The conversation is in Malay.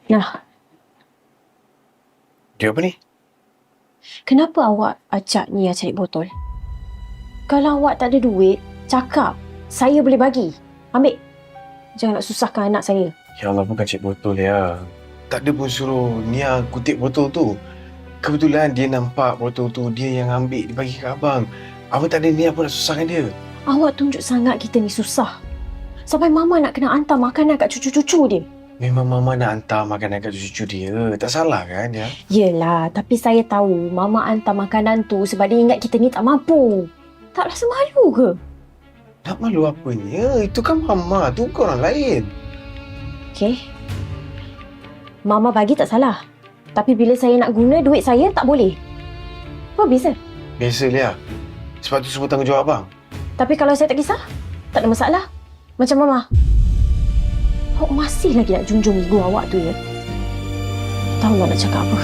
Nah, Dia apa ni? kenapa awak acak Nia cari botol? Kalau awak tak ada duit, cakap. Saya boleh bagi. Ambil. Jangan nak susahkan anak saya. Ya Allah, bukan cik botol ya. Tak ada pun suruh Nia kutip botol tu. Kebetulan dia nampak botol tu, dia yang ambil, dia bagi kat abang. Abang tak ada niat pun nak susahkan dia. Awak tunjuk sangat kita ni susah. Sampai mama nak kena hantar makanan kat cucu-cucu dia. Memang mama nak hantar makanan kat cucu dia. Tak salah kan ya? Yelah, tapi saya tahu mama hantar makanan tu sebab dia ingat kita ni tak mampu. Tak rasa malu ke? Nak malu apanya? Itu kan mama, tu bukan orang lain. Okey. Mama bagi tak salah. Tapi bila saya nak guna duit saya, tak boleh. Apa beza? Biasa Lia. Sebab tu semua tanggungjawab abang. Tapi kalau saya tak kisah, tak ada masalah. Macam mama. Awak masih lagi nak junjung ego awak tu ya? Tahu tak nak cakap apa?